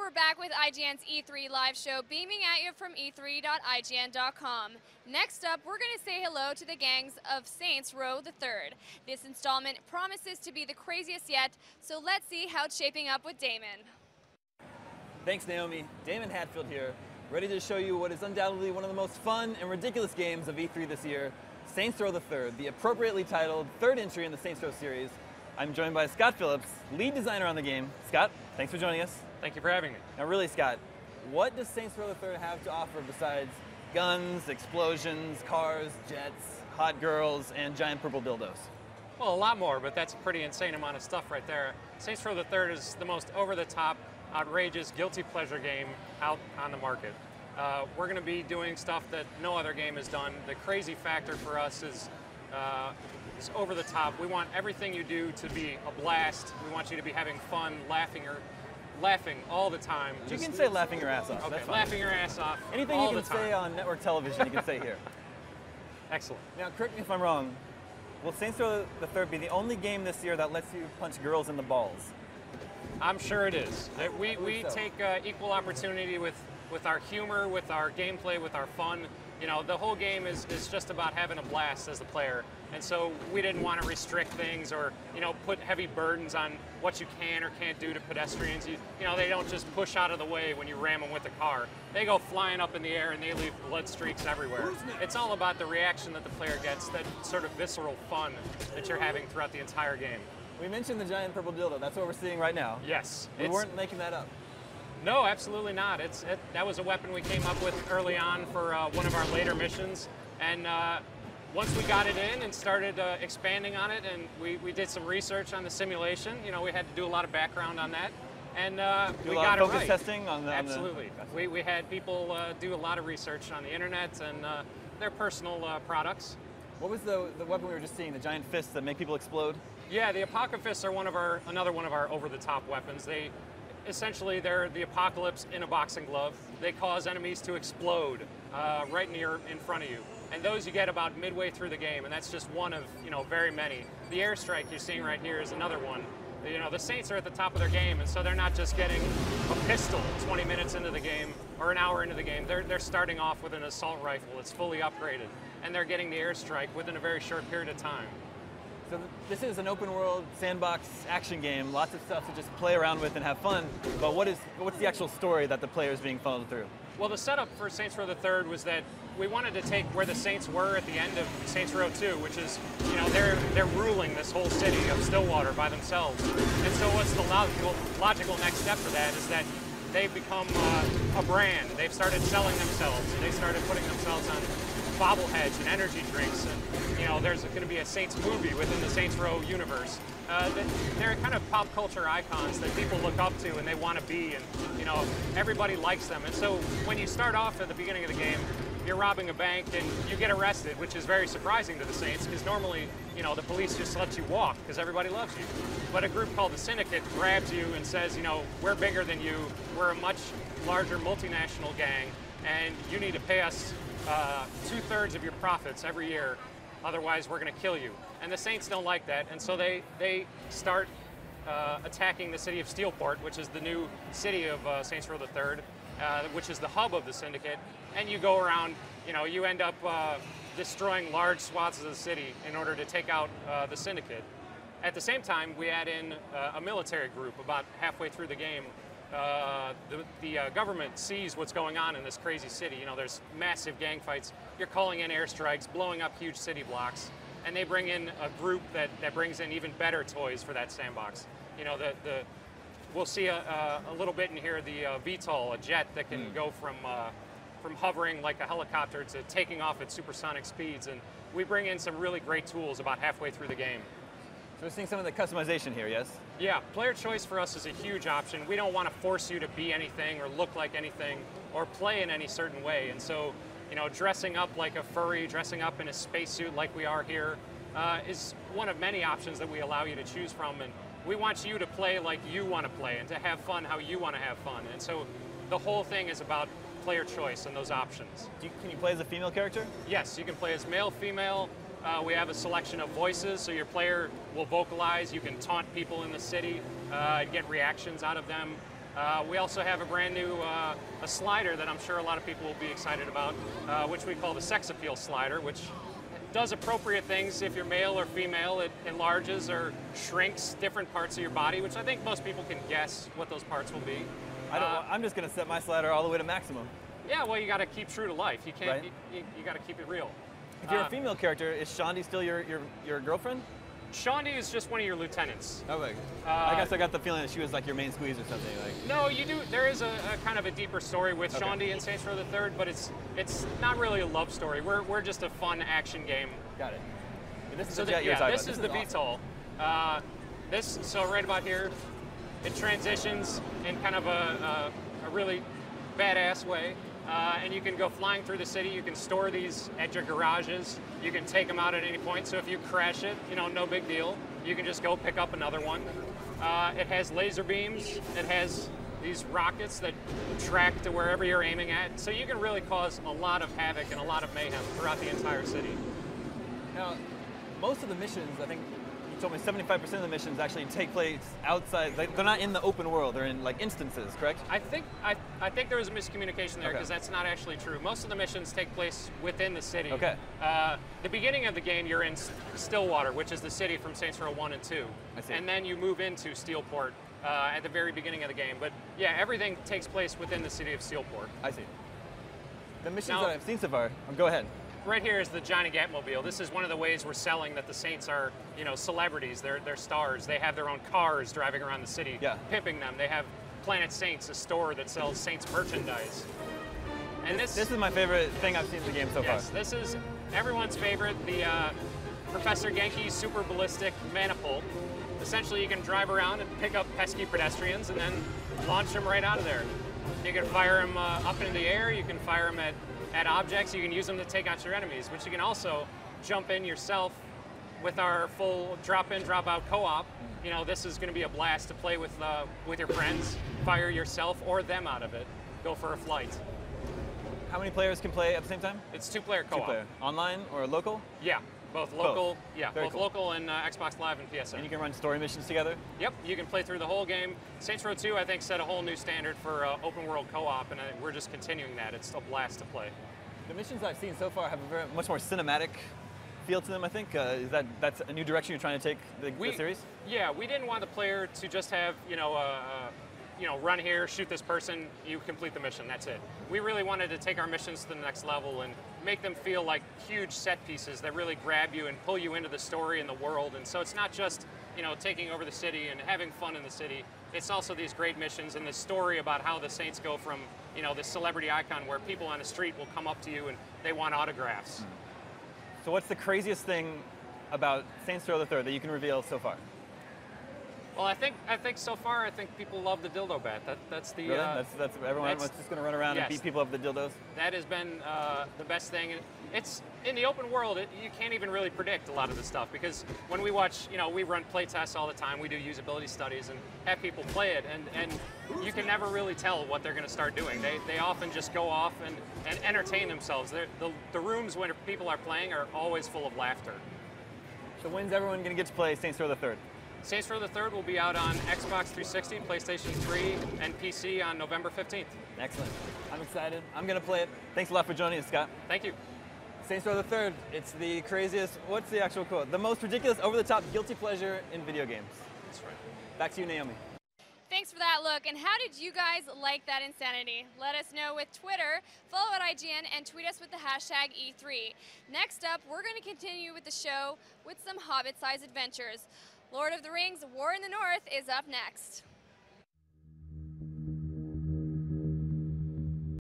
we're back with IGN's E3 live show, beaming at you from e3.ign.com. Next up, we're going to say hello to the gangs of Saints Row the Third. This installment promises to be the craziest yet, so let's see how it's shaping up with Damon. Thanks, Naomi. Damon Hatfield here, ready to show you what is undoubtedly one of the most fun and ridiculous games of E3 this year, Saints Row the Third, the appropriately titled third entry in the Saints Row series. I'm joined by Scott Phillips, lead designer on the game. Scott, thanks for joining us. Thank you for having me. Now really, Scott, what does Saints Row the Third have to offer besides guns, explosions, cars, jets, hot girls, and giant purple dildos? Well, a lot more, but that's a pretty insane amount of stuff right there. Saints Row the Third is the most over-the-top, outrageous, guilty pleasure game out on the market. We're going to be doing stuff that no other game has done. The crazy factor for us is over the top. We want everything you do to be a blast. We want you to be having fun, laughing all the time. You can say laughing your ass off. Okay, that's fine. laughing your ass off. Anything all you can say on network television, you can say here. Excellent. Now, correct me if I'm wrong. Will Saints Row the Third be the only game this year that lets you punch girls in the balls? I'm sure it is. We so. take equal opportunity with our humor, with our gameplay, with our fun. You know, the whole game is just about having a blast as the player. And so we didn't want to restrict things or, you know, put heavy burdens on what you can or can't do to pedestrians. You know, they don't just push out of the way when you ram them with a car. They go flying up in the air and they leave blood streaks everywhere. It's all about the reaction that the player gets, that sort of visceral fun that you're having throughout the entire game. We mentioned the giant purple dildo. That's what we're seeing right now. Yes. We weren't making that up. No, absolutely not. That was a weapon we came up with early on for one of our later missions. And once we got it in and started expanding on it, and we did some research on the simulation, you know, we had to do a lot of background on that. And we got it right. Focus testing on the... Absolutely. We had people do a lot of research on the internet and their personal products. What was the weapon we were just seeing, the giant fists that make people explode? Yeah, the Apocalypse are another one of our over-the-top weapons. Essentially, they're the apocalypse in a boxing glove. They cause enemies to explode right in front of you. And those you get about midway through the game, and that's just one of, you know, very many. The airstrike you're seeing right here is another one. You know, the Saints are at the top of their game, and so they're not just getting a pistol 20 minutes into the game or an hour into the game. They're starting off with an assault rifle that's fully upgraded, and they're getting the airstrike within a very short period of time. So this is an open world sandbox action game, lots of stuff to just play around with and have fun, but what's the actual story that the player is being funneled through? Well, the setup for Saints Row the Third was that we wanted to take where the Saints were at the end of Saints Row 2, which is, you know, they're ruling this whole city of Stillwater by themselves. And so what's the logical next step for that is that they've become a brand. They've started selling themselves. They started putting themselves on bobbleheads and energy drinks, and you know, there's going to be a Saints movie within the Saints Row universe. They're kind of pop culture icons that people look up to and they want to be, and you know, everybody likes them. And so when you start off at the beginning of the game, you're robbing a bank and you get arrested, which is very surprising to the Saints, because normally, you know, the police just let you walk because everybody loves you. But a group called the Syndicate grabs you and says, you know, we're bigger than you, we're a much larger multinational gang, and you need to pay us 2/3 of your profits every year, otherwise we're going to kill you. And the Saints don't like that, and so they start attacking the city of Steelport, which is the new city of Saints Row the Third, which is the hub of the Syndicate. And you go around, you know, you end up destroying large swaths of the city in order to take out the Syndicate. At the same time, we add in a military group about halfway through the game. The government sees what's going on in this crazy city. You know, there's massive gang fights. You're calling in airstrikes, blowing up huge city blocks, and they bring in a group that brings in even better toys for that sandbox. You know, we'll see a little bit in here the VTOL, a jet that can go from hovering like a helicopter to taking off at supersonic speeds, and we bring in some really great tools about halfway through the game. So we're seeing some of the customization here, yes? Yeah, player choice for us is a huge option. We don't want to force you to be anything or look like anything or play in any certain way. And so, you know, dressing up like a furry, dressing up in a spacesuit like we are here is one of many options that we allow you to choose from. And we want you to play like you want to play and to have fun how you want to have fun. And so the whole thing is about player choice and those options. Can you play as a female character? Yes, you can play as male, female. We have a selection of voices, so your player will vocalize. You can taunt people in the city, get reactions out of them. We also have a brand new a slider that I'm sure a lot of people will be excited about, which we call the sex appeal slider, which does appropriate things if you're male or female. It enlarges or shrinks different parts of your body, which I think most people can guess what those parts will be. I'm just going to set my slider all the way to maximum. Yeah, well, you got to keep true to life. You can't. Right. You got to keep it real. If you're a female character, is Shandi still your girlfriend? Shandi is just one of your lieutenants. Oh, like, I guess I got the feeling that she was like your main squeeze or something. Like. No, you do. There is a kind of a deeper story with Shandi and Saints Row the Third, but it's not really a love story. We're just a fun action game. Got it. This is So the jet you're talking this about. is the awesome. VTOL. So right about here, it transitions in kind of a really badass way. And you can go flying through the city. You can store these at your garages. You can take them out at any point. So if you crash it, no big deal. You can just go pick up another one. It has laser beams. It has these rockets that track to wherever you're aiming at. So you can really cause a lot of havoc and a lot of mayhem throughout the entire city. Now, most of the missions, I think you told me 75% of the missions actually take place outside. They're not in the open world. They're in like instances, correct? I think there was a miscommunication there because that's not actually true. Most of the missions take place within the city. Okay. The beginning of the game, you're in Stillwater, which is the city from Saints Row 1 and 2. I see. And then you move into Steelport at the very beginning of the game. But yeah, everything takes place within the city of Steelport. I see. The missions Now, that I've seen so far, go ahead. Right here is the Johnny Gatmobile. This is one of the ways we're selling that the Saints are, celebrities. They're stars. They have their own cars driving around the city, pimping them. They have Planet Saints, a store that sells Saints merchandise. And this is my favorite thing I've seen in the game so far. Yes, this is everyone's favorite, the Professor Genki's Super Ballistic Maniple. Essentially, you can drive around and pick up pesky pedestrians and then launch them right out of there. You can fire them up into the air. You can fire them at objects. You can use them to take out your enemies, but you can also jump in yourself with our full drop-in, drop-out co-op. This is going to be a blast to play with your friends, fire yourself or them out of it, go for a flight. How many players can play at the same time? It's two-player co-op. Two-player. Online or local? Yeah, both local. Yeah, Very both cool. local and Xbox Live and PSN. And you can run story missions together? Yep, you can play through the whole game. Saints Row 2, I think, set a whole new standard for open world co-op, and we're just continuing that. It's a blast to play. The missions I've seen so far have a much more cinematic feel to them, I think. That's a new direction you're trying to take the series? Yeah, we didn't want the player to just have, run here, shoot this person, you complete the mission, that's it. We really wanted to take our missions to the next level and make them feel like huge set pieces that really grab you and pull you into the story and the world. And so it's not just, taking over the city and having fun in the city. It's also these great missions and the story about how the Saints go from, this celebrity icon where people on the street will come up to you and they want autographs. So what's the craziest thing about Saints Row the Third that you can reveal so far? Well, I think so far, I think people love the dildo bat. That's the really? That's everyone's just going to run around and beat people up with the dildos. That has been the best thing. It's in the open world. You can't even really predict a lot of the stuff because when we watch, we run play tests all the time. We do usability studies and have people play it, and you can never really tell what they're going to start doing. They often just go off and entertain themselves. The rooms when people are playing are always full of laughter. So when's everyone going to get to play Saints Row the Third? Saints Row the Third will be out on Xbox 360, PlayStation 3, and PC on November 15th. Excellent. I'm excited. I'm going to play it. Thanks a lot for joining us, Scott. Thank you. Saints Row the Third. It's the craziest, what's the actual quote? The most ridiculous, over-the-top guilty pleasure in video games. That's right. Back to you, Naomi. Thanks for that look. And how did you guys like that insanity? Let us know with Twitter, follow at IGN, and tweet us with the hashtag E3. Next up, we're going to continue with the show with some Hobbit-sized adventures. Lord of the Rings, War in the North is up next.